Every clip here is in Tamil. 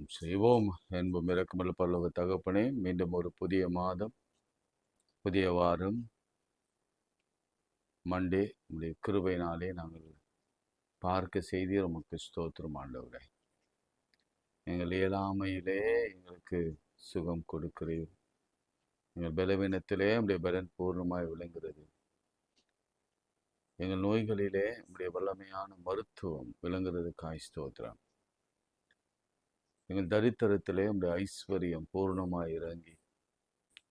ஜெபம் செய்வோம். என்பும் இரக்கமுள்ள பரலோக தகப்பனே, மீண்டும் ஒரு புதிய மாதம், புதிய வாரம், மண்டே உடைய கிருபையினாலே நாங்கள் பார்க்க செய்தீர். உமக்கு ஸ்தோத்திரம் ஆண்டவரே. எங்கள் இயலாமையிலே எங்களுக்கு சுகம் கொடுக்கிறீர். எங்கள் பலவீனத்திலே உடைய பலன் பூர்ணமாய் விளங்குகிறது. எங்கள் நோய்களிலே உடைய வல்லமையான மருத்துவம் விளங்குறதுக்காய் ஸ்தோத்திரம். எங்கள் தரித்திரத்திலே உடைய ஐஸ்வர்யம் பூர்ணமாய் இறங்கி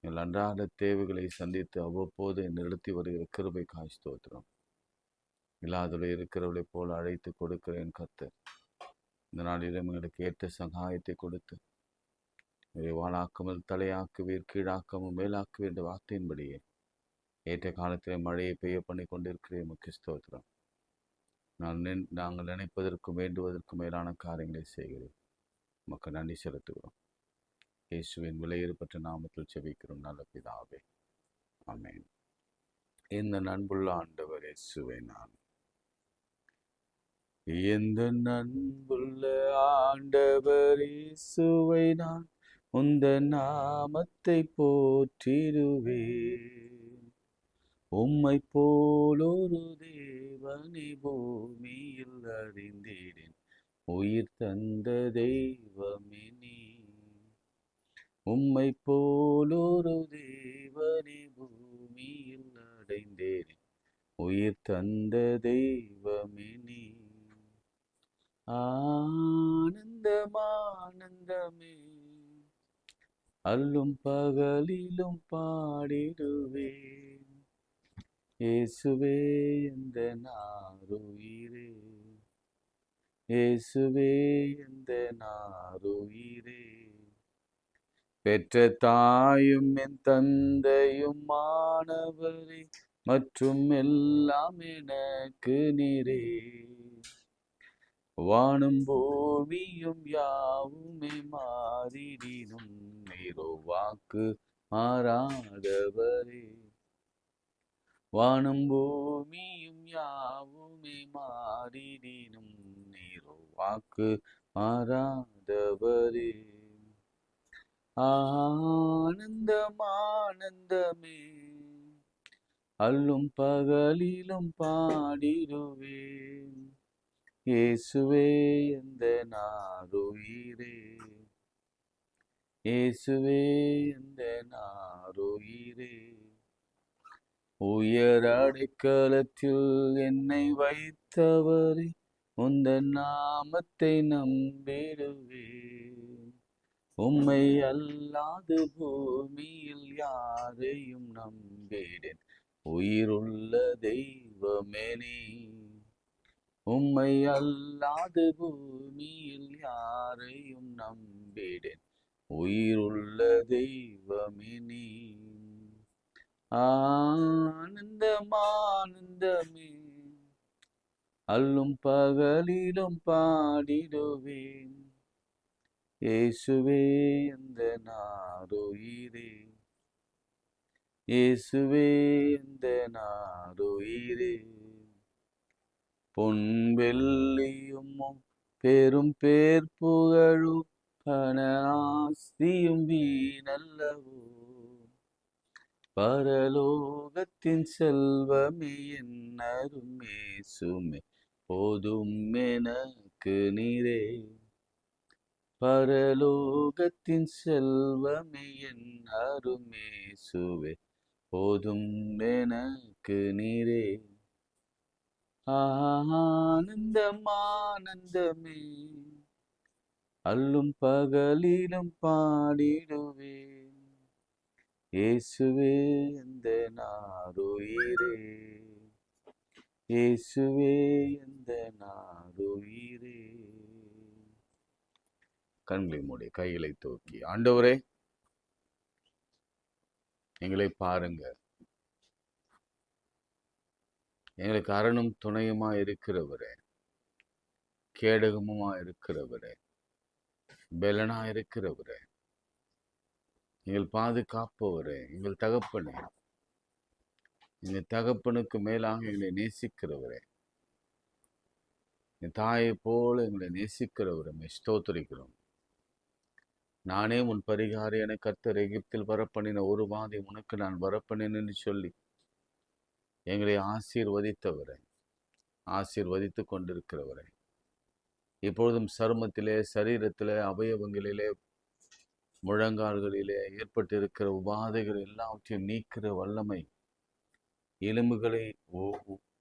எங்கள் அன்றாட தேவைகளை சந்தித்து அவ்வப்போது நிறுத்தி வருகிற கிருபைக்காய் ஸ்தோத்திரம். இல்லாதவளை இருக்கிறவளை போல அழைத்து கொடுக்கிறேன் கர்த்தர். இந்த நாளிலும் எங்களுக்கு ஏற்ற சகாயத்தை கொடுத்து வாழாக்காமல் தலையாக்குவீர், கீழாக்காமல் மேலாக்குவீர் என்ற வார்த்தையின்படியே ஏற்ற காலத்தில் மழையை பெய்ய பண்ணி கொண்டிருக்கிறேன். உமக்கு ஸ்தோத்திரம். நாங்கள் நினைப்பதற்கும் வேண்டுவதற்கும் மேலான காரியங்களை செய்கிறேன். உமக்கு நன்றி செலுத்துகிறோம். இயேசுவின் விலையேறப்பட்ட நாமத்தில் செபிக்கிறோம் நல்ல பிதாவே, ஆமென். இந்த நண்புள்ள ஆண்டவர் இயேசுவை நான் எந்த நண்புள்ள ஆண்டவர் இயேசுவை நான் உந்த நாமத்தை போற்றிடுவேன். உம்மை போலொரு தேவனை பூமியில் அறிந்தேன். உயிர் தந்த தெய்வமே நீ. உம்மை போலொரு தேவனை பூமியில் அடைந்தேன். உயிர் தந்த தெய்வமே நீ. ஆனந்தம் ஆனந்தமே, அல்லும் பகலிலும் பாடிடுவேன். இயேசுவே எந்த நாருயிரே, இயேசுவே எந்த நாருயிரே. பெற்ற தாயும் என் தந்தையும் மாணவரே, மற்றும் எல்லாம் எனக்கு நீரே. வானும் பூமியும் யாவுமே மாறிடினும் நீரோ வாக்கு மாறாதவரே. வானும் பூமியும் யாவுமே மாறிடினும் நீரோ வாக்கு மாறாதவரே. ஆனந்தம் ஆனந்தமே, அல்லும் பகலிலும் பாடிடுவேன். இயேசுவே எந்த நாருயிரே, இயேசுவே எந்த நாருயிரே. உயர் அடைக்கலத்தில் என்னை வைத்தவரே, உந்தன் நாமத்தை நம்பிடுவேன். உம்மை அல்லாது பூமியில் யாரையும் நம்பிடேன். உயிருள்ள தெய்வமே நீ. உம்மை அல்லாது பூமியில் யாரையும் நம்பிடேன். உயிருள்ள தெய்வமே நீ. ஆனந்தம் ஆனந்தமே, அல்லும் பகலிலும் பாடிடுவேன். இயேசுவே எந்த நாருயிரே, இயேசுவே எந்த நாருயிரே. பொன் வெள்ளியும் பெரும் பேர் புகழும் பண ஆஸ்தியும் வீணல்லவோ. பரலோகத்தின் செல்வமே என்னரும் இயேசுமே போதும் எனக்கு நீரே. பரலோகத்தின் செல்வமே என்னரும் இயேசுவே போதும் எனக்கு நீரே. ஆனந்தம் ஆனந்தமே, அல்லும் பகலிலும் பாடிடுவேன். இயேசுவே எந்த நாருயிரே, இயேசுவே எந்த நாருயிரே. கண்களை மூடி கைகளை தூக்கி, ஆண்டவரே எங்களை பாருங்க. எங்களுக்கு அரணும் துணையுமா இருக்கிறவரே, கேடகமுமா இருக்கிறவரே, பெலனா இருக்கிறவரே, எங்கள் பாதுகாப்பவரே, எங்கள் தகப்பனே, எங்கள் தகப்பனுக்கு மேலாக எங்களை நேசிக்கிறவரே, என் தாயை போல எங்களை நேசிக்கிறவரை ஸ்தோத்திரிக்கிறோம். நானே உன் பரிகாரி என கர்த்தர் எகிப்தில் வரப்பண்ணின ஒரு வாதை உனக்கு நான் வரப்பண்ணினேன் என்று சொல்லி எங்களை ஆசீர்வதித்தவரை, ஆசீர்வதித்து கொண்டிருக்கிறவரை, இப்பொழுதும் சருமத்திலே, சரீரத்திலே, அவயவங்களிலே, முழங்கால்களிலே ஏற்பட்டிருக்கிற உபாதைகள் எல்லாவற்றையும் நீக்கிற வல்லமை, எலும்புகளை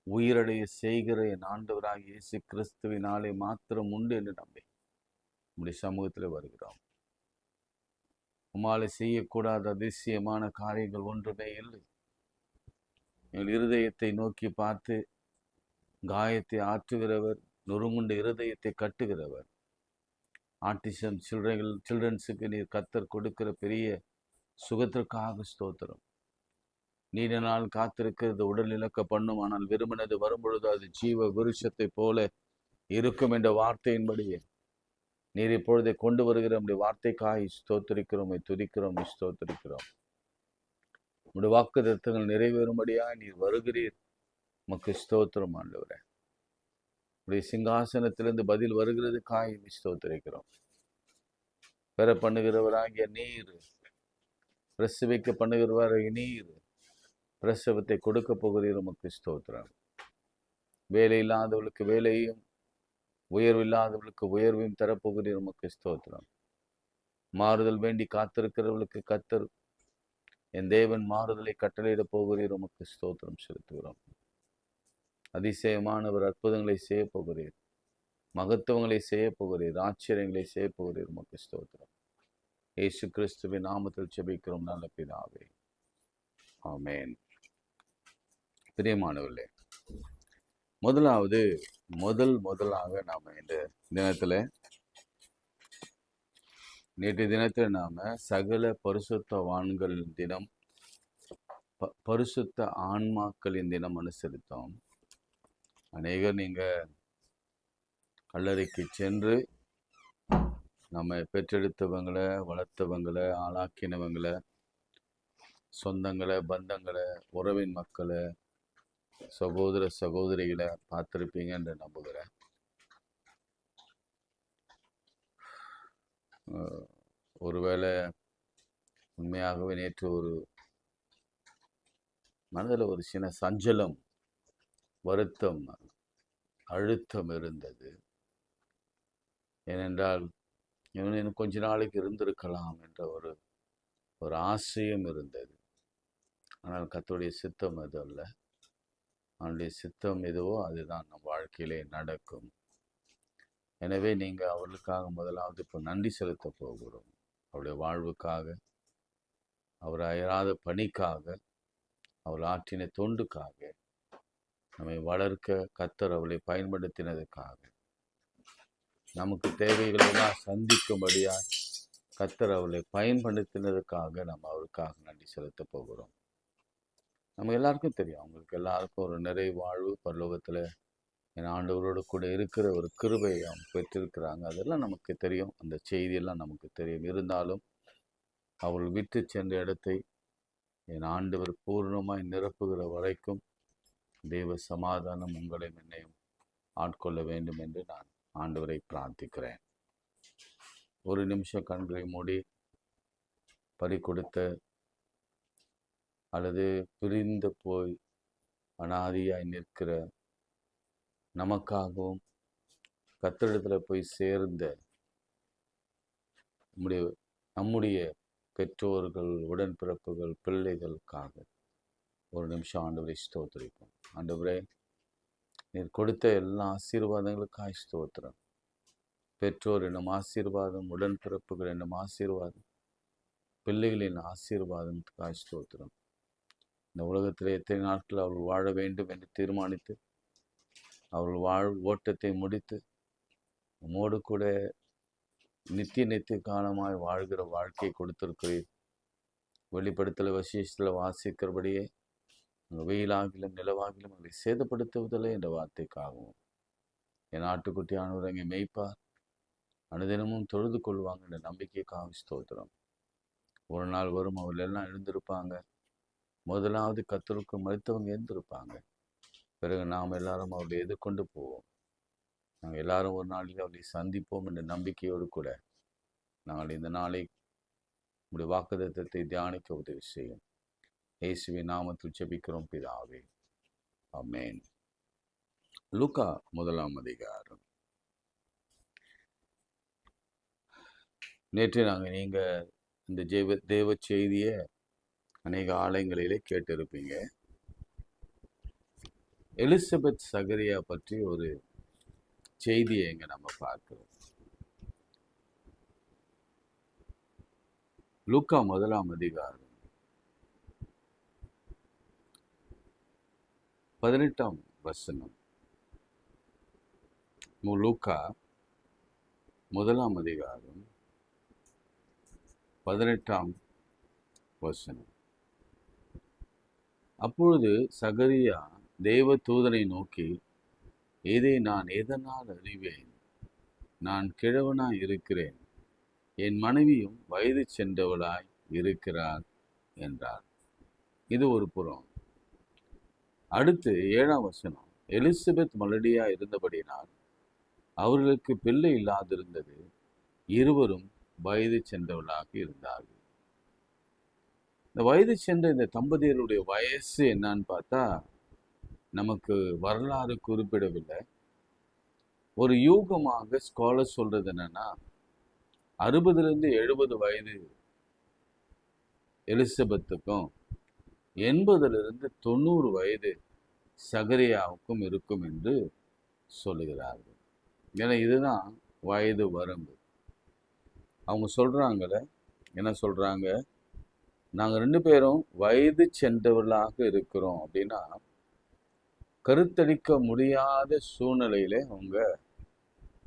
உயிரடைய செய்கிற என் ஆண்டவராக இயேசு கிறிஸ்துவினாலே மாத்திரம் உண்டு என்று நம்பி நம்முடைய சமூகத்தில் வருகிறோம். உம்மாலே செய்யக்கூடாத அதிசயமான காரியங்கள் ஒன்றுமே இல்லை. எங்கள் இருதயத்தை நோக்கி பார்த்து காயத்தை ஆற்றுகிறவர், நொறுங்குண்ட இருதயத்தை கட்டுகிறவர். ஆட்டிசம் சில்ட்ரன்ஸுக்கு நீர் கர்த்தர் கொடுக்கிற பெரிய சுகத்திற்காக ஸ்தோத்திரம். நீண்ட நாள் காத்திருக்கிறது உடல் இழக்க பண்ணும், ஆனால் விரும்பினது வரும்பொழுது அது ஜீவ விருட்சத்தை போல இருக்கும் என்ற வார்த்தையின்படியே நீர் இப்பொழுதை கொண்டு வருகிற நம்முடைய வார்த்தைக்காய் ஸ்தோத்திரிக்கிறோம், துதிக்கிறோம், ஸ்தோத்திரிக்கிறோம். நம்முடைய வாக்கு தத்தங்கள் நிறைவேறும்படியாய் நீர் வருகிறீர். உமக்கு ஸ்தோத்திரம் ஆண்டவரே. உடைய சிங்காசனத்திலிருந்து பதில் வருகிறது காய் ஸ்தோத்திரிக்கிறோம். பெற பண்ணுகிறவராகிய நீர், பிரசவிக்க பண்ணுகிறவராகிய நீர் பிரசவத்தை கொடுக்க போகிறீர். உமக்கு ஸ்தோத்திரம். வேலை இல்லாதவர்களுக்கு வேலையும், உயர்வு இல்லாதவர்களுக்கு உயர்வையும் தரப்போகிறீர். உமக்கு ஸ்தோத்திரம். மாறுதல் வேண்டி காத்திருக்கிறவர்களுக்கு கர்த்தர் என் தேவன் மாறுதலை கட்டளையிட போகிறீர். உமக்கு ஸ்தோத்திரம் செலுத்துகிறோம். அதிசயமானவர் அற்புதங்களை செய்ய போகிறீர், மகத்துவங்களை செய்ய போகிறீர், ஆச்சரியங்களை செய்ய போகிறீர். உமக்கு ஸ்தோத்திரம். இயேசு கிறிஸ்துவின் நாமத்தில் ஜெபிக்கிறோம் நல்ல பிதாவே, ஆமென். பிரியமானவர்களே, முதலாக நாம இந்த தினத்துல, நேற்று தினத்தில் நாம சகல பரிசுத்தவான்கள் தினம், பரிசுத்த ஆன்மாக்களின் தினம் அனுசரித்தோம். அநேகர் நீங்க கல்லறைக்கு சென்று நம்ம பெற்றெடுத்தவங்களை, வளர்த்தவங்களை, ஆளாக்கினவங்களை, சொந்தங்களை, பந்தங்களை, உறவின் மக்களை, சகோதர சகோதரிகளை பார்த்துருப்பீங்க என்று நம்புகிறேன். ஒருவேளை உண்மையாகவே நேற்று ஒரு மனதில் ஒரு சின்ன சஞ்சலம், வருத்தம், அழுத்தம் இருந்தது. ஏனென்றால் இன்னும் கொஞ்ச நாளைக்கு இருந்திருக்கலாம் என்ற ஒரு ஆசையும் இருந்தது. ஆனால் கர்த்தருடைய சித்தம் அது அல்ல. அவனுடைய சித்தம் எதுவோ அதுதான் நம் வாழ்க்கையிலே நடக்கும். எனவே நீங்கள் அவர்களுக்காக முதலாவது இப்போ நன்றி செலுத்த போகிறோம். அவருடைய வாழ்வுக்காக, அவர் அயராத பணிக்காக, அவர் ஆற்றின தொண்டுக்காக, நம்மை வளர்க்க கர்த்தர் அவளை பயன்படுத்தினதுக்காக, நமக்கு தேவைகளெல்லாம் சந்திக்கும்படியாக கர்த்தர் அவளை பயன்படுத்தினதுக்காக நம்ம அவருக்காக நன்றி செலுத்த போகிறோம். நம்ம எல்லாருக்கும் தெரியும், அவங்களுக்கு எல்லாருக்கும் ஒரு நிறைவாழ்வு பரலோகத்தில் என் ஆண்டவரோடு கூட இருக்கிற ஒரு கிருபையை அவங்க பெற்றிருக்கிறாங்க. அதெல்லாம் நமக்கு தெரியும், அந்த செய்தியெல்லாம் நமக்கு தெரியும். இருந்தாலும் அவர்கள் விட்டு சென்ற இடத்தை என் ஆண்டவர் பூர்ணமாய் நிரப்புகிற வரைக்கும் தேவ சமாதானம் உங்களையும் என்னையும் ஆட்கொள்ள வேண்டும் என்று நான் ஆண்டவரை பிரார்த்திக்கிறேன். ஒரு நிமிஷம் கண்களை மூடி பறி கொடுத்த அல்லது பிரிந்து போய் அனாதியாய் நிற்கிற, நமக்காகவும் கர்த்தரிடத்தில் போய் சேர்ந்த நம்முடைய பெற்றோர்கள், உடன்பிறப்புகள், பிள்ளைகளுக்காக ஒரு நிமிஷம் ஆண்டவரை ஸ்தோத்திரிப்போம். ஆண்டவரே, நீர் கொடுத்த எல்லா ஆசீர்வாதங்களுக்காக ஸ்தோத்திரம். பெற்றோர் என்னும் ஆசீர்வாதம், உடன்பிறப்புகள் என்னும் ஆசீர்வாதம், பிள்ளைகளின் ஆசீர்வாதத்துக்காக ஸ்தோத்திரம். இந்த உலகத்தில் எத்தனை நாட்கள் அவர்கள் வாழ வேண்டும் என்று தீர்மானித்து அவர்கள் ஓட்டத்தை முடித்து உம்மோடு கூட நித்திய காலமாய் வாழ்கிற வாழ்க்கையை கொடுத்திருக்கிறீர். வெளிப்படுத்தல விசேஷத்தில் வாசிக்கிறபடியே வெயிலாகிலும் நிலவாகிலும் அதை சேதப்படுத்துவதில்லை என்ற வார்த்தைக்காகவும், என் ஆட்டுக்குட்டியானவர் அங்கே மேய்ப்பார், அனுதினமும் தொழுது கொள்வாங்க என்ற நம்பிக்கைக்காக ஸ்தோத்திரம். ஒரு நாள் வரும் அவர்கள் எல்லாம் எழுந்திருப்பாங்க. முதலாவது கர்த்தருக்கு மறுத்தவங்க எழுந்திருப்பாங்க. பிறகு நாம் எல்லாரும் அவர்களை எதிர்கொண்டு போவோம். நாங்கள் எல்லாரும் ஒரு நாளில் அவர்களை சந்திப்போம் என்ற நம்பிக்கையோடு கூட நாங்கள் இந்த நாளை உடைய வாக்குத்தத்தத்தை தியானிக்க உதவி செய்யும். இயேசுவின் நாமத்தில் ஜெபிக்கிறோம் பிதாவே, ஆமென். லூக்கா 1ஆம் அதிகாரம். நேற்று நீங்கள் இந்த தேவ செய்தியை அநேக ஆலயங்களிலே கேட்டிருப்பீங்க. எலிசபெத் சகரியா பற்றி ஒரு செய்தியை இங்க நம்ம பார்க்கிறோம். லூக்கா 1ஆம் அதிகாரம் 18ஆம் வசனம். லூக்கா 1ஆம் அதிகாரம் 18ஆம் வசனம். அப்பொழுது சகரியா தேவ தூதனை நோக்கி, இதை நான் எதனால் அறிவேன்? நான் கிழவனாய் இருக்கிறேன், என் மனைவியும் வயது சென்றவளாய் இருக்கிறார் என்றார். இது ஒரு புறம். அடுத்து 7ஆம் வசனம். எலிசபெத் மலடியா இருந்தபடினால் அவர்களுக்கு பிள்ளை இல்லாதிருந்தது, இருவரும் வயது சென்றவளாக இருந்தார்கள். இந்த வயது சென்ற இந்த தம்பதியருடைய வயசு என்னன்னு பார்த்தா நமக்கு வரலாறு குறிப்பிடவில்லை. ஒரு யூகமாக ஸ்காலர் சொல்றது என்னன்னா 60லிருந்து 70 வயது எலிசபெத்துக்கும் 80லிருந்து 90 வயது சகரியாவுக்கும் இருக்கும் என்று சொல்லுகிறார்கள். ஏன்னா இதுதான் வயது வரம்பு. அவங்க சொல்றாங்கல்ல, என்ன சொல்றாங்க? நாங்கள் 2 பேரும் வயது சென்றவர்களாக இருக்கிறோம் அப்படின்னா கருத்தரிக்க முடியாத சூழ்நிலையில அவங்க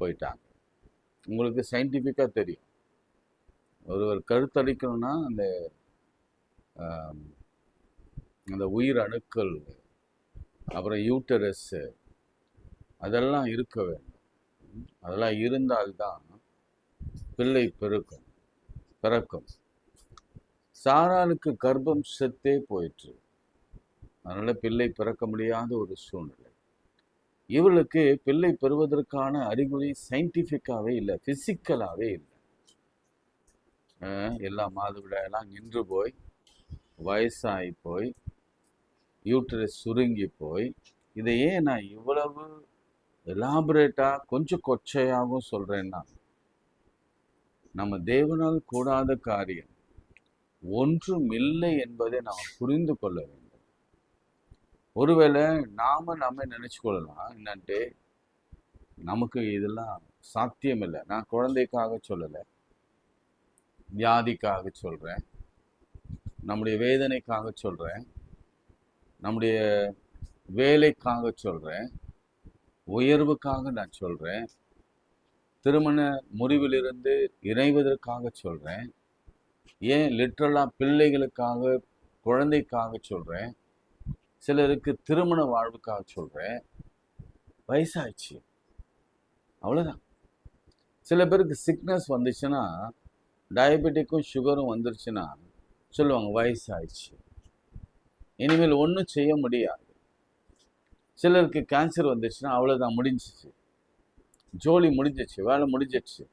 போயிட்டாங்க. உங்களுக்கு சயின்டிஃபிக்காக தெரியும், ஒருவர் கருத்தரிக்கணும்னா அந்த உயிர் அணுக்கள், அப்புறம் யூட்டரஸ், அதெல்லாம் இருக்க வேண்டும். அதெல்லாம் இருந்தால்தான் பிள்ளை பிறக்கும். சாராளுக்கு கர்ப்பம் செத்தே போயிற்று. அதனால பிள்ளை பிறக்க முடியாத ஒரு சூழ்நிலை. இவளுக்கு பிள்ளை பெறுவதற்கான அறிகுறி சயின்டிஃபிக்காவே இல்லை, பிசிக்கலாவே இல்லை. எல்லா மாதவிடாயெல்லாம் நின்று போய், வயசாகி போய், யூட்டரஸ் சுருங்கி போய். இதை ஏன் நான் இவ்வளவு எலாபரேட்டா கொஞ்சம் கொச்சையாகவும் சொல்றேன்னா, நம்ம தேவனால் கூடாத காரியம் ஒன்றும் இல்லை என்பதை நாம் புரிந்து கொள்ள வேண்டும். ஒருவேளை நம்ம நினைச்சு கொள்ளலாம், என்னன்ட்டு நமக்கு இதெல்லாம் சாத்தியம் இல்லை. நான் குழந்தைக்காக சொல்லலை, வியாதிக்காக சொல்றேன், நம்முடைய வேதனைக்காக சொல்றேன், நம்முடைய வேலைக்காக சொல்றேன், உயர்வுக்காக நான் சொல்றேன், திருமண முறிவிலிருந்து இணைவதற்காக சொல்றேன், ஏன் லிட்ரலா பிள்ளைகளுக்காக, குழந்தைக்காக சொல்றேன், சிலருக்கு திருமண வாழ்வுக்காக சொல்றேன். வயசாயிடுச்சு, அவ்வளவுதான். சில பேருக்கு சிக்னஸ் வந்துச்சுன்னா, டயபெட்டிக்கும் சுகரும் வந்துருச்சுன்னா சொல்லுவாங்க வயசாயிடுச்சு, இனிமேல் ஒன்றும் செய்ய முடியாது. சிலருக்கு கேன்சர் வந்துச்சுன்னா அவ்வளோதான், முடிஞ்சிச்சு, ஜோலி முடிஞ்சிச்சு, வேலை முடிஞ்சிச்சு,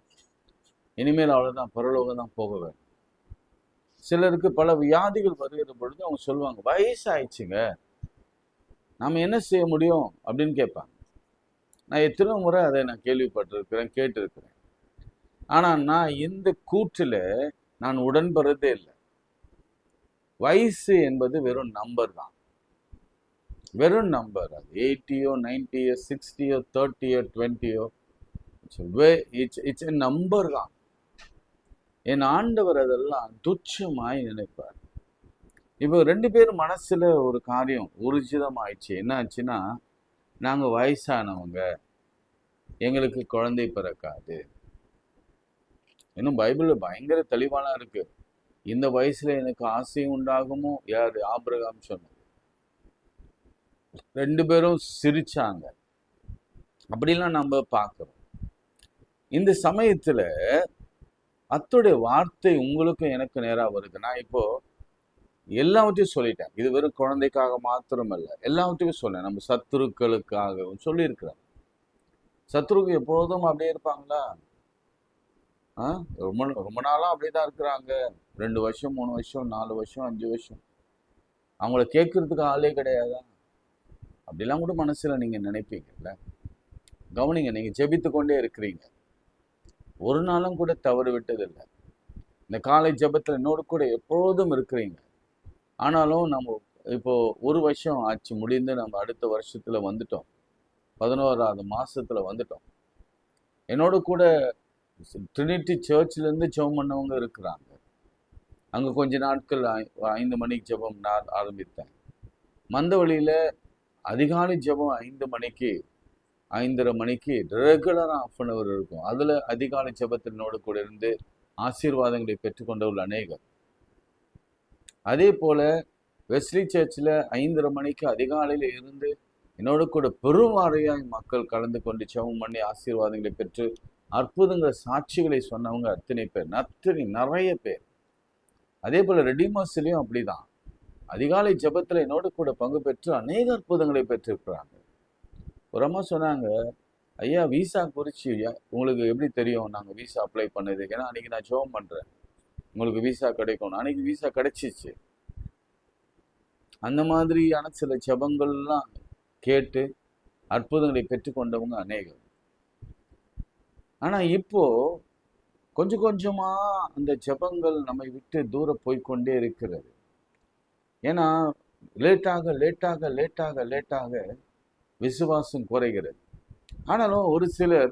இனிமேல் அவ்வளோதான், பரலோகம் தான் போக வேண்டும். சிலருக்கு பல வியாதிகள் வருகிற பொழுது அவங்க சொல்லுவாங்க வயசாயிடுச்சுங்க, நாம் என்ன செய்ய முடியும் அப்படின்னு கேட்பாங்க. நான் எத்தனை முறை அதை நான் கேள்விப்பட்டிருக்கிறேன், கேட்டிருக்கிறேன். ஆனால் நான் இந்த கூற்றில் நான் உடன்படுறதே இல்லை. வயசு என்பது வெறும் நம்பர் தான், வெறும் நம்பர். அது 80யோ 90யோ 60யோ 30யோ 20யோ இட்ஸ் எ நம்பர் தான். என் ஆண்டவர் அதெல்லாம் துச்சமாய் நினைப்பார். இப்போ 2 பேரும் மனசுல ஒரு காரியம் ஊர்ஜிதம் ஆயிடுச்சு. என்ன ஆச்சுன்னா, நாங்க வயசானவங்க, எங்களுக்கு குழந்தை பிறக்காது. இன்னும் பைபிள்ல பயங்கர தெளிவான இருக்கு. இந்த வயசுல எனக்கு ஆசை உண்டாகுமோ, யாரு? ஆபிரகாம் சொன்னது. 2 பேரும் சிரிச்சாங்க. அப்படிலாம் நம்ம பார்க்கிறோம். இந்த சமயத்துல அத்துடைய வார்த்தை உங்களுக்கும் எனக்கு நேராக வருது. நான் இப்போ எல்லாவற்றையும் சொல்லிட்டேன். இது வெறும் குழந்தைக்காக மாத்திரமல்ல, எல்லாவற்றையும் சொன்னேன். நம்ம சத்துருக்களுக்காகவும் சொல்லியிருக்கிறேன். சத்துருக்கு எப்பொழுதும் அப்படியே இருப்பாங்களா? ரொம்ப ரொம்ப நாளாக அப்படிதான் இருக்கிறாங்க. 2 வருஷம் 3 வருஷம் 4 வருஷம் 5 வருஷம் அவங்கள கேட்கறதுக்கு ஆளே கிடையாதா? அப்படிலாம் கூட மனசுல நீங்க நினைப்பீங்கல்ல. கவனிங்க, நீங்க ஜெபித்து கொண்டே இருக்கிறீங்க, ஒரு நாளும் கூட தவறு விட்டதில்லை. இந்த காலை ஜெபத்தில் என்னோடு கூட எப்பொழுதும் இருக்கிறீங்க. ஆனாலும் நம்ம இப்போ 1 வருஷம் ஆச்சு முடிந்து, நம்ம அடுத்த வருஷத்துல வந்துட்டோம். 11வது மாசத்துல வந்துட்டோம். என்னோட கூட ட்ரினிட்டி சர்ச்லேருந்து ஜெபம் பண்ணவங்க இருக்கிறாங்க. அங்கே கொஞ்ச நாட்கள் 5 மணிக்கு ஜெபம் நான் ஆரம்பித்தேன். மந்தவழியில் அதிகாலை ஜெபம் 5 மணிக்கு 5:30 மணிக்கு ரெகுலராக 1/2 hour இருக்கும். அதில் அதிகாலை ஜெபத்தினோடு கூட இருந்து ஆசீர்வாதங்களை பெற்றுக்கொண்டவர்கள் அநேகர். அதே போல் வெஸ்லி சர்ச்சில் 5:30 மணிக்கு அதிகாலையில் இருந்து என்னோட கூட பெருவாரியாய் மக்கள் கலந்து கொண்டு ஜெபம் பண்ணி ஆசீர்வாதங்களை பெற்று அற்புதங்கள் சாட்சிகளை சொன்னவங்க அத்தனை பேர், நிறைய பேர். அதே போல் ரெடிமர்ஸ்லையும் அப்படிதான் அதிகாலை ஜெபத்தில் என்னோட கூட பங்கு பெற்று அநேக அற்புதங்களை பெற்றிருக்கிறாங்க. ஒரு அம்மா சொன்னாங்க, ஐயா விசா குறிச்சு உங்களுக்கு எப்படி தெரியும் நாங்கள் விசா அப்ளை பண்ணது? ஏன்னா அன்றைக்கி நான் ஜெபம் பண்ணுறேன், உங்களுக்கு விசா கிடைக்கும். அன்றைக்கி விசா கிடைச்சிச்சு. அந்த மாதிரியான சில ஜெபங்கள்லாம் கேட்டு அற்புதங்களை பெற்றுக்கொண்டவங்க அநேகம். ஆனால் இப்போ கொஞ்சம் கொஞ்சமா அந்த ஜெபங்கள் நம்மை விட்டு தூர போய்கொண்டே இருக்கிறது. ஏன்னா லேட்டாக லேட்டாக லேட்டாக லேட்டாக விசுவாசம் குறைகிறது. ஆனாலும் ஒரு சிலர்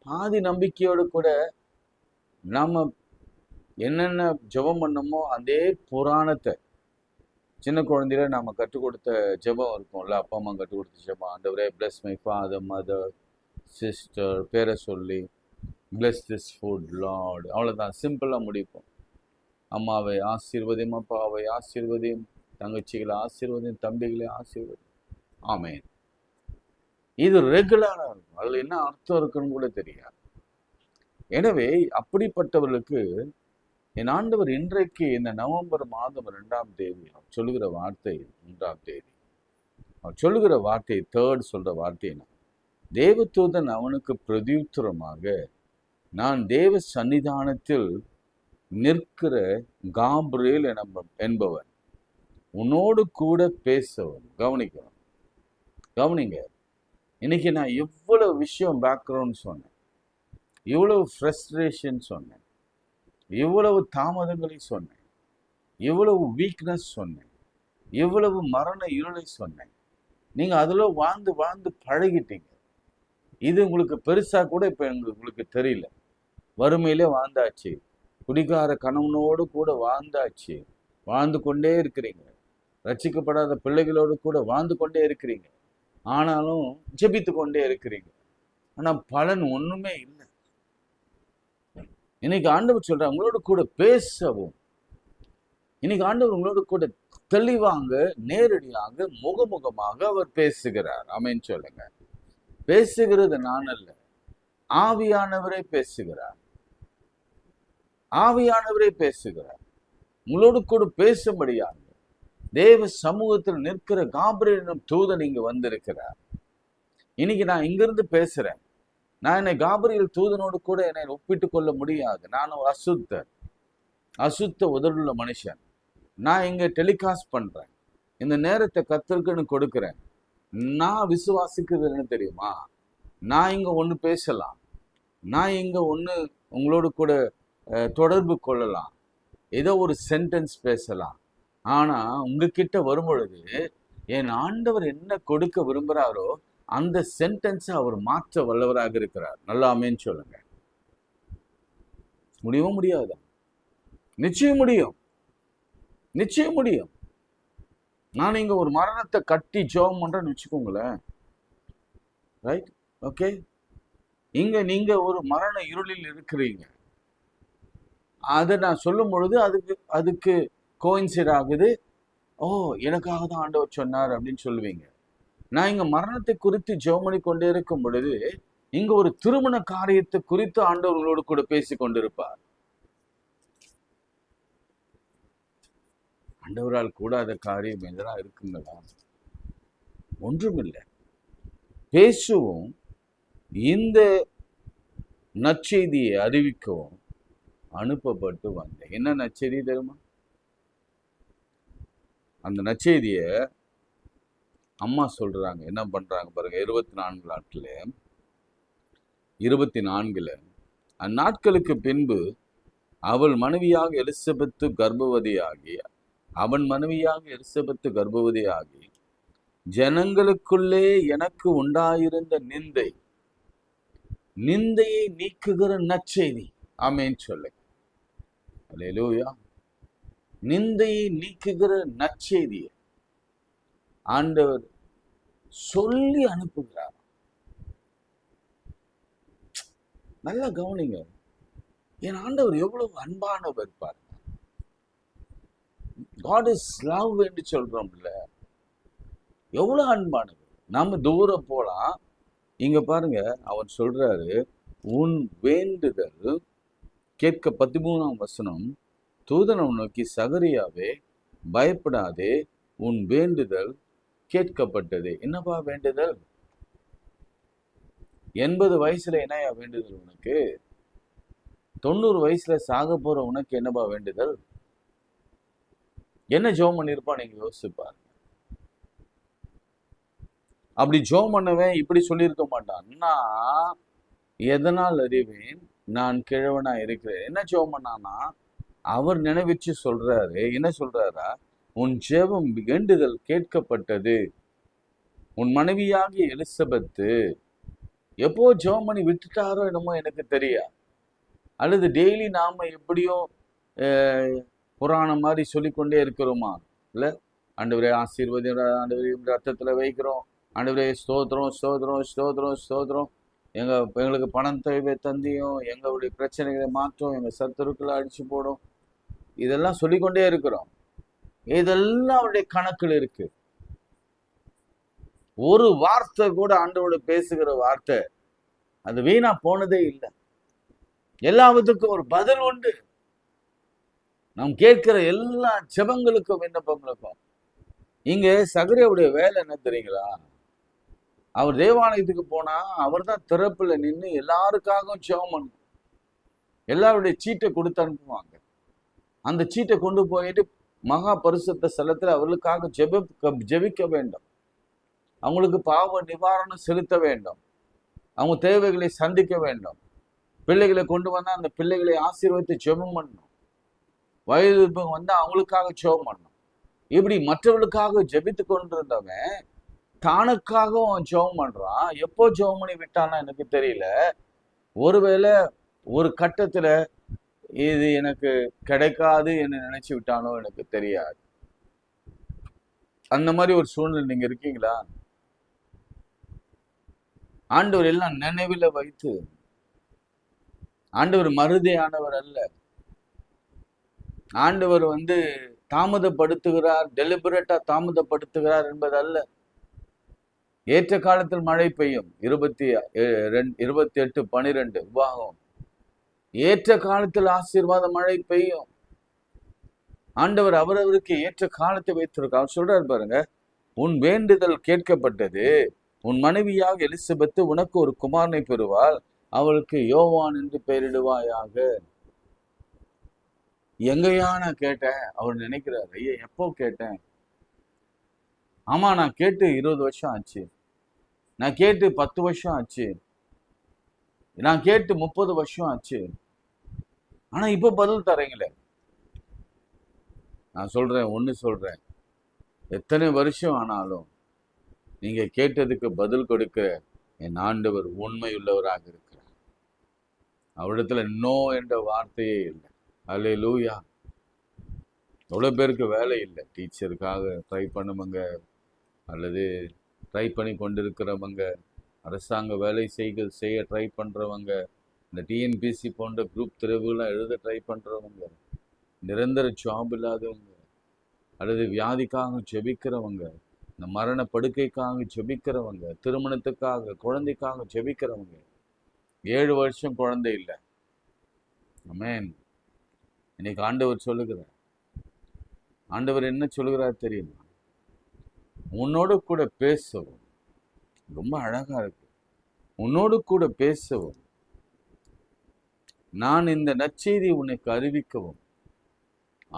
பாதி நம்பிக்கையோடு கூட நாம என்னென்ன ஜெபம் பண்ணமோ அதே புராணத்தை, சின்ன குழந்தையில நாம கற்றுக் கொடுத்த ஜெபம் இருக்கும்ல, அப்பா அம்மா கற்றுக் கொடுத்த ஜெபம், ஆண்டவரே plus my father mother sister பேரை சொல்லி பிளஸ் திஸ் ஃபுட் லார்ட், அவ்வளோதான், சிம்பிளாக முடிப்போம். அம்மாவை ஆசீர்வதியும், அப்பாவை ஆசீர்வதியும், தங்கச்சிகளை ஆசீர்வதியும், தம்பிகளை ஆசீர்வதியும், ஆமேன். இது ரெகுலராக இருக்கும். அதில் என்ன அர்த்தம் இருக்குன்னு கூட தெரியாது. எனவே அப்படிப்பட்டவர்களுக்கு என் ஆண்டவர் இன்றைக்கு இந்த நவம்பர் மாதம் 2ஆம் தேதி அவர் சொல்லுகிற வார்த்தை, 3ஆம் தேதி அவர் சொல்லுகிற வார்த்தை, 3rd சொல்ற வார்த்தை என்ன? தேவதூதன் அவனுக்கு பிரதியுத்தரமாக, நான் தேவ சன்னிதானத்தில் நிற்கிற காப்ரியேல் என்பவன், உன்னோடு கூட பேசவன். கவனிங்க, இன்னைக்கு நான் இவ்வளவு விஷயம் பேக்ரவுண்ட் சொன்னேன், இவ்வளவு ஃப்ரஸ்ட்ரேஷன் சொன்னேன், இவ்வளவு தாமதங்களை சொன்னேன், இவ்வளவு வீக்னஸ் சொன்னேன், இவ்வளவு மரண இருளை சொன்னேன். நீங்க அதுல வாழ்ந்து வாழ்ந்து பழகிட்டீங்க. இது உங்களுக்கு பெருசா கூட இப்ப உங்களுக்கு தெரியல. வறுமையிலே வாழ்ந்தாச்சு, குடிகார கணவனோடு கூட வாழ்ந்தாச்சு, வாழ்ந்து கொண்டே இருக்கிறீங்க, ரட்சிக்கப்படாத பிள்ளைகளோடு கூட வாழ்ந்து கொண்டே இருக்கிறீங்க, ஆனாலும் ஜெபித்து கொண்டே இருக்கிறீங்க. ஆனா பலன் ஒண்ணுமே இல்லை. இன்னைக்கு ஆண்டவர் சொல்ற, உங்களோட கூட பேசவும். இன்னைக்கு ஆண்டவர் உங்களோட கூட தெளிவாங்க, நேரடியாக, முகமுகமாக அவர் பேசுகிறார். ஆமென் சொல்லுங்க. பேசுகிறது நான் அல்ல, ஆவியானவரே பேசுகிறார். ஆவியானவரே பேசுகிறார். உங்களோடு கூட பேசும்படியாக தேவ சமூகத்தில் நிற்கிற காப்ரியேல் எனும் தூதன் இங்க வந்திருக்கிறார். இன்னைக்கு நான் இங்கிருந்து பேசுறேன். நான் என்னை காப்ரியேல் தூதனோடு கூட என்னை ஒப்பிட்டு கொள்ள முடியாது. நான் ஒரு அசுத்த உதடுள்ள மனுஷன். நான் இங்க டெலிகாஸ்ட் பண்றேன், இந்த நேரத்தை கர்த்தருக்குன்னு கொடுக்கிறேன். நான் விசுவாசிக்கிறது என்ன தெரியுமா? நான் இங்க ஒன்று பேசலாம், நான் இங்க ஒன்று உங்களோடு கூட தொடர்பு கொள்ளலாம், ஏதோ ஒரு சென்டென்ஸ் பேசலாம். ஆனா உங்ககிட்ட வரும்பொழுது என் ஆண்டவர் என்ன கொடுக்க விரும்புகிறாரோ அந்த சென்டென்ஸை அவர் மாற்ற வல்லவராக இருக்கிறார். நல்லா ஆமென் சொல்லுங்க. முடியவும் முடியாதா? நிச்சயம் முடியும், நிச்சயம் முடியும். நான் இங்க ஒரு மரணத்தை கட்டி ஜெபம் பண்றேன்னு வச்சுக்கோங்களேன், ரைட்? ஓகே, இங்க நீங்க ஒரு மரண இருளில் இருக்கிறீங்க. அதை நான் சொல்லும் பொழுது அதுக்கு கோயின்சைட் ஆகுது. ஓ, எனக்காக தான் ஆண்டவர் சொன்னார் அப்படின்னு சொல்லுவீங்க. நான் இங்க மரணத்தை குறித்து ஜெபம் பண்ணி கொண்டே இருக்கும் பொழுது இங்க ஒரு திருமண காரியத்தை குறித்து ஆண்டவர்களோடு கூட பேசி கொண்டிருப்பார். ஆண்டவரால் கூடாத காரியம் எதனா இருக்குங்களா? ஒன்றுமில்லை. பேசுவோம். இந்த நற்செய்தியை அறிவிக்கவும் அனுப்பப்பட்டு வந்தேன். என்ன நற்செய்தி தெரியுமா? அந்த நற்செய்திய அம்மா சொல்றாங்க. என்ன பண்றாங்க பாருங்க. 24 அந்நாட்களுக்கு பின்பு அவன் மனைவியாக எலிசபெத்து கர்ப்பவதியாகி ஜனங்களுக்குள்ளே எனக்கு உண்டாயிருந்த நிந்தையை நீக்குகிற நற்செய்தி. ஆமென் சொல்லு. அல்லேலூயா. நிந்தையை நீக்குகிற நற்செய்தியை ஆண்டவர் சொல்லி அனுப்புகிறார். நல்லா கவனிங்க. என் ஆண்டவர் எவ்வளவு அன்பானவர் பாருங்க. God is love என்று சொல்றோம்ல, எவ்வளவு அன்பானவர். நம்ம தூரம் போலாம். இங்க பாருங்க, அவர் சொல்றாரு, உன் வேண்டுதல் கேட்க 13 தூதனை நோக்கி, சகரியாவே பயப்படாதே, உன் வேண்டுதல் கேட்கப்பட்டது. என்னப்பா வேண்டுதல்? 80 வயசுல என்னையா வேண்டுதல் உனக்கு? 90 வயசுல சாக போற உனக்கு என்னப்பா வேண்டுதல்? என்ன ஜெபம் பண்ணிருப்பா? நீங்க யோசிப்பாரு. அப்படி ஜெபம் பண்ணவன் இப்படி சொல்லியிருக்க மாட்டான். நான் எதனால் அறிவேன் நான் கிழவனா இருக்கிறேன். என்ன ஜெபம் பண்ணானா, அவர் நினைவிச்சு சொல்றாரு. என்ன சொல்றாரா? உன் ஜெபம் வேண்டுதல் கேட்கப்பட்டது. உன் மனைவியாகிய எலிசபெத்து எப்போ ஜெபம் பண்ணி விட்டுட்டாரோ என்னமோ எனக்கு தெரியா, அல்லது டெய்லி நாம எப்படியோ புராணம் மாதிரி சொல்லிக்கொண்டே இருக்கிறோமா? இல்ல, ஆண்டவரே ஆசீர்வதி, ஆண்டவரே ரத்தத்துல வைக்கிறோம், ஆண்டவரே ஸ்தோத்திரம் ஸ்தோத்திரம் ஸ்தோத்திரம் ஸ்தோத்திரம், எங்களுக்கு பணம் தேவை தந்தியும், எங்களுடைய பிரச்சனைகளை மாற்றும், எங்க சத்துருக்களை அடிச்சு போடும், இதெல்லாம் சொல்லிக்கொண்டே இருக்கிறோம். இதெல்லாம் அவருடைய கணக்கில் இருக்கு. ஒரு வார்த்தை கூட ஆண்டவரோட பேசுகிற வார்த்தை அது வீணா போனதே இல்லை. எல்லாத்துக்கும் ஒரு பதில் உண்டு. நாம் கேட்கிற எல்லா ஜெபங்களுக்கும் விண்ணப்பம் இருக்கும். இங்க சகரியாவுடைய வேலை என்ன தெரியுங்களா? அவர் தேவாலயத்துக்கு போனா அவர் தான் திறப்புல நின்று எல்லாருக்காகவும் ஜெபம் பண்ணும். எல்லாருடைய சீட்டை கொடுத்து அனுப்புவாங்க. அந்த சீட்டை கொண்டு போயிட்டு மகா பரிசுத்த ஸ்தலத்துல அவர்களுக்காக ஜெபிக்க வேண்டும். அவங்களுக்கு பாவ நிவாரணம் செலுத்த வேண்டும். அவங்க தேவைகளை சந்திக்க வேண்டும். பிள்ளைகளை கொண்டு வந்தா அந்த பிள்ளைகளை ஆசீர்வதித்து ஜெபம் பண்ணணும். வயது வந்தா அவங்களுக்காக ஜெபம் பண்ணணும். இப்படி மற்றவர்களுக்காக ஜெபித்து கொண்டிருந்தவன் தானுக்காகவும் ஜெபம் பண்றான். எப்போ ஜெபம் பண்ணி விட்டானா எனக்கு தெரியல. ஒருவேளை ஒரு கட்டத்துல இது எனக்கு கிடைக்காது என்று நினைச்சு விட்டானோ எனக்கு தெரியாது. அந்த மாதிரி ஒரு சூழ்நிலை நீங்க இருக்கீங்களா? ஆண்டவர் எல்லாம் நினைவில் வைத்து, ஆண்டவர் மருதையானவர் அல்ல. ஆண்டவர் தாமதப்படுத்துகிறார், டெலிபரேட்டா தாமதப்படுத்துகிறார் என்பது அல்ல. ஏற்ற காலத்தில் மழை பெய்யும். 28:12 உபாகம். ஏற்ற காலத்தில் ஆசீர்வாத மழை பெய்யும். ஆண்டவர் அவரவருக்கு ஏற்ற காலத்தை வைத்திருக்க. அவர் சொல்றாரு பாருங்க, உன் வேண்டுதல் கேட்கப்பட்டது. உன் மனைவியாக எலிசபெத்து உனக்கு ஒரு குமாரனை பெறுவாள், அவளுக்கு யோவான் என்று பெயரிடுவாயாக. எங்கயா நான் கேட்டேன்? அவர் நினைக்கிறார், ஐயா எப்போ கேட்டேன்? ஆமா, நான் கேட்டு 20 வருஷம் ஆச்சு, நான் கேட்டு 10 வருஷம் ஆச்சு, நான் கேட்டு 30 வருஷம் ஆச்சு, ஆனா இப்ப பதில் தரீங்களே. நான் சொல்றேன், எத்தனை வருஷம் ஆனாலும் நீங்க கேட்டதுக்கு பதில் கொடுக்க என் ஆண்டவர் உண்மையுள்ளவராக இருக்கிறார். அவரிடத்துல நோ என்ற வார்த்தையே இல்லை. அல்லேலூயா. எவ்வளவு பேருக்கு வேலை இல்லை. டீச்சருக்காக ட்ரை பண்ணுவங்க, அல்லது ட்ரை பண்ணி கொண்டிருக்கிறவங்க, அரசாங்க வேலை செய்ய ட்ரை பண்றவங்க, இந்த டிஎன்பிசி போன்ற குரூப் தேர்வுலாம் எழுத ட்ரை பண்றவங்க, நிரந்தர ஜாப் இல்லாதவங்க, அல்லது வியாதிக்காக ஜெபிக்கிறவங்க, இந்த மரண படுக்கைக்காக ஜெபிக்கிறவங்க, திருமணத்துக்காக குழந்தைக்காக ஜெபிக்கிறவங்க, 7 வருஷம் குழந்தை இல்லை. ஆமென். இன்னைக்கு ஆண்டவர் சொல்லுகிறார். ஆண்டவர் என்ன சொல்லுகிறார் தெரியுமா? உன்னோடு கூட பேசவும். ரொம்ப அழகா இருக்கு. உன்னோடு கூட பேசவும் நான் இந்த நற்செய்தி உனக்கு அறிவிக்கவும்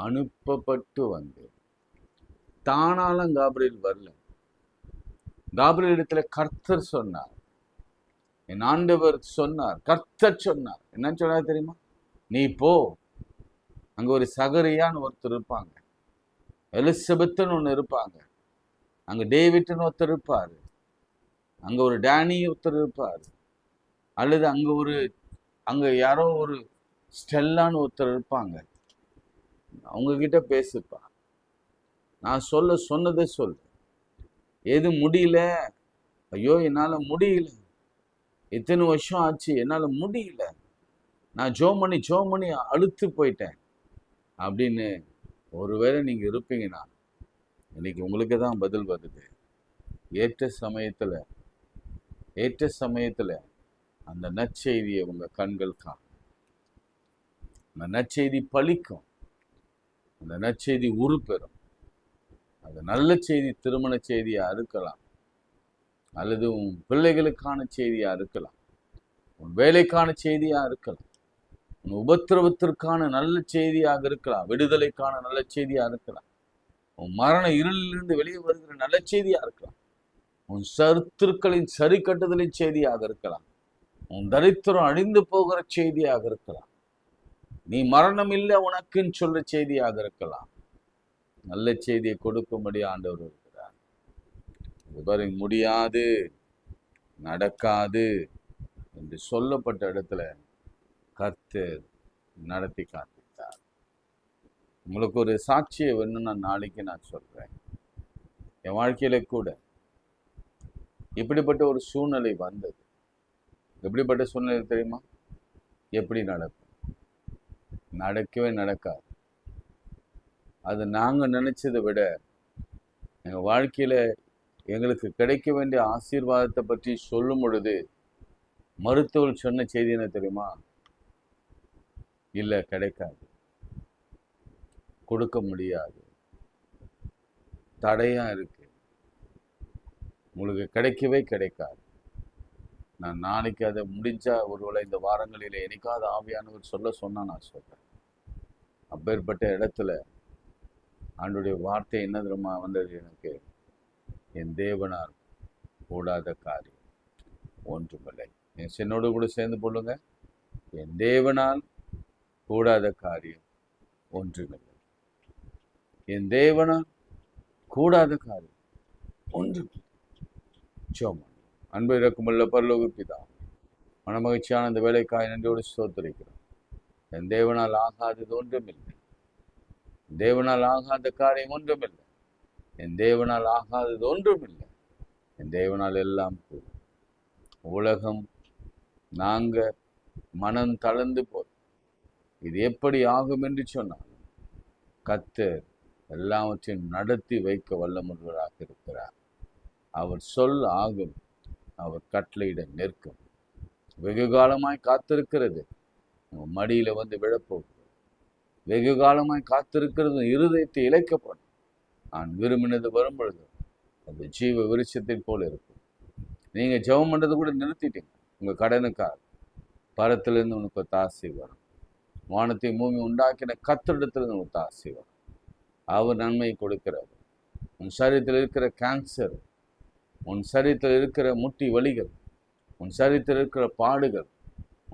அனுப்பப்பட்டு வந்தேன். தானாலும் காபிரியேல் வரல. காபிரியேல் இடத்துல கர்த்தர் சொன்னார், என் ஆண்டவர் சொன்னார், கர்த்தர் சொன்னார். என்ன சொன்னார் தெரியுமா? நீ போ, அங்க ஒரு சகரியான்னு ஒருத்தர் இருப்பாங்க, எலிசபெத்துன்னு ஒன்று இருப்பாங்க, அங்க டேவிட்னு ஒருத்தர் இருப்பாரு, அங்க ஒரு டேனி ஒருத்தர் இருப்பாரு, அல்லது அங்க யாரோ ஒரு ஸ்டெல்லான்னு ஒருத்தர் இருப்பாங்க, அவங்க கிட்ட பேசுப்பா. நான் சொன்னதை சொல்லு. எது முடியல, ஐயோ என்னால முடியல, எத்தனை வருஷம் ஆச்சு என்னால முடியல, நான் ஜோம் பண்ணி அழுத்து போயிட்டேன் அப்படின்னு ஒருவேளை நீங்க இருப்பீங்கன்னா, இன்னைக்கு உங்களுக்கு தான் பதில் வருது. ஏற்ற சமயத்துல அந்த நற்செய்தியை உங்க கண்கள் காணும். அந்த நற்செய்தி பலிக்கும், அந்த நற்செய்தி உருப்பெறும். அது நல்ல செய்தி, திருமண செய்தியா இருக்கலாம், அல்லது உன் பிள்ளைகளுக்கான செய்தியா இருக்கலாம், உன் வேலைக்கான செய்தியா இருக்கலாம், உன் உபத்திரவத்திற்கான நல்ல செய்தியாக இருக்கலாம், விடுதலைக்கான நல்ல செய்தியா இருக்கலாம், உன் மரண இருளிலிருந்து வெளியே வருகிற நல்ல செய்தியா இருக்கலாம், உன் சத்துருக்களின் சரி கட்டுதலின் செய்தியாக இருக்கலாம், உன் தரித்திரம் அழிந்து போகிற செய்தியாக இருக்கலாம், நீ மரணம் இல்லை உனக்குன்னு சொல்ற செய்தியாக இருக்கலாம். நல்ல செய்தியை கொடுக்கும்படி ஆண்டவர் இருக்கிறார். பாருங்க, முடியாது, நடக்காது என்று சொல்லப்பட்ட இடத்துல கர்த்தர் நடத்தி காண்பித்தார். உங்களுக்கு ஒரு சாட்சியை வேணும்னா நாளைக்கு நான் சொல்றேன். என் வாழ்க்கையில கூட இப்படிப்பட்ட ஒரு சூழ்நிலை வந்தது. எப்படிப்பட்ட சூழ்நிலை தெரியுமா? எப்படி நடக்கும்? நடக்கவே நடக்காது. அது நாங்கள் நினைச்சதை விட எங்கள் வாழ்க்கையில எங்களுக்கு கிடைக்க வேண்டிய ஆசீர்வாதத்தை பற்றி சொல்லும் பொழுது மருத்துவர் சொன்ன செய்தி என்ன தெரியுமா? இல்லை, கிடைக்காது, கொடுக்க முடியாது, தடையா இருக்கு, உங்களுக்கு கிடைக்கவே கிடைக்காது. நான் நாளைக்கு அதை முடிஞ்சா ஒருவேளை இந்த வாரங்களில் என்னைக்காவது ஆவியானவர் சொன்னா நான் சொல்றேன். அப்பேற்பட்ட இடத்துல ஆண்டுடைய வார்த்தை என்ன தெரியுமா வந்தது எனக்கு? என் தேவனால் கூடாத காரியம் ஒன்றுமில்லை. என் என்னோடு கூட சேர்ந்து போடுங்க, என் தேவனால் கூடாத காரியம் ஒன்றுமில்லை. என் தேவனால் கூடாத காரியம் ஒன்றுமில்லை. சோமன் அன்பு இறக்குமுள்ள பரலோக பிதா, மனமகிழ்ச்சியான இந்த வேலைக்காய் நன்றியோடு ஸ்தோத்திரிக்கிறோம். என் தேவனால் ஆகாதது ஒன்றுமில்லை. தேவனால் ஆகாத காரியம் ஒன்றுமில்லை. என் தேவனால் ஆகாதது ஒன்றுமில்லை. என் தேவனால் எல்லாம் கூடும். உலகம் நாங்க மனம் தளர்ந்து போய் இது எப்படி ஆகும் என்று சொன்னாலும் கர்த்தர் எல்லாவற்றையும் நடத்தி வைக்க வல்லமுள்ளவராக இருக்கிறார். அவர் சொல் ஆகும், அவர் கட்டளையிட நிற்கும். வெகு காலமாய் காத்திருக்கிறது மடியில வந்து விழப்போகுது. வெகு காலமாய் காத்திருக்கிறது இருதயத்தை இழைக்கப்படும். நான் விரும்பினது வரும் பொழுது அது ஜீவ விருட்சத்தின் போல இருக்கும். நீங்க ஜெபம் பண்றது கூட நிறுத்திட்டீங்க. உங்க கடனுக்காக பரத்திலிருந்து உனக்கு ஒத்தாசை வரும். வானத்தை பூமி உண்டாக்கின கர்த்தரிடத்திலிருந்து உனக்கு ஒத்தாசை வரும். அவர் நன்மை கொடுக்கிறார். உன் சரீரத்தில் இருக்கிற கேன்சர், உன் சரீரத்தில் இருக்கிற முட்டி வலிகள், உன் சரீரத்தில் இருக்கிற பாடுகள்,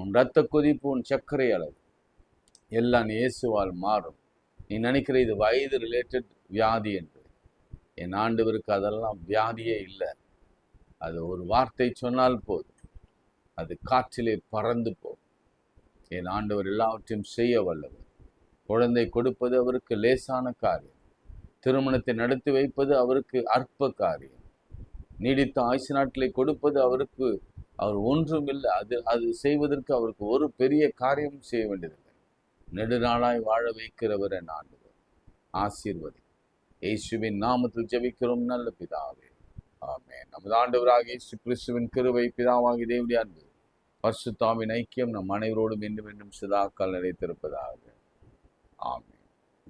உன் இரத்த கொதிப்பு, உன் சர்க்கரை அளவு எல்லாம் இயேசுவால் மாறும். நீ நினைக்கிற இது வயது ரிலேட்டட் வியாதி என்று, என் ஆண்டவருக்கு அதெல்லாம் வியாதியே இல்லை. அது ஒரு வார்த்தை சொன்னால் போதும், அது காற்றிலே பறந்து போகும். என் ஆண்டவர் எல்லாவற்றையும் செய்ய வல்லவர். குழந்தை கொடுப்பது அவருக்கு லேசான காரியம். திருமணத்தை நடத்தி வைப்பது அவருக்கு அற்ப காரியம். நீடித்த ஆயுசு நாட்களை கொடுப்பது அவருக்கு அவர் ஒன்றும் இல்லை. அது செய்வதற்கு அவருக்கு ஒரு பெரிய காரியம் செய்ய வேண்டியதில்லை. நெடுநாளாய் வாழ வைக்கிறவர் என் ஆண்டவர். ஆசீர்வதி. இயேசுவின் நாமத்தில் ஜெபிக்கிறோம் நல்ல பிதாவே, ஆமென். நமது ஆண்டவராகிய இயேசு கிறிஸ்துவின் கிருபை, பிதாவாகிய தேவனுடைய அன்பு, பரிசுத்த ஆவியின் ஐக்கியம் நம் அனைவரோடும் இன்னும் சதாக்கால் நிலைத்திருப்பதாக. ஆமென்.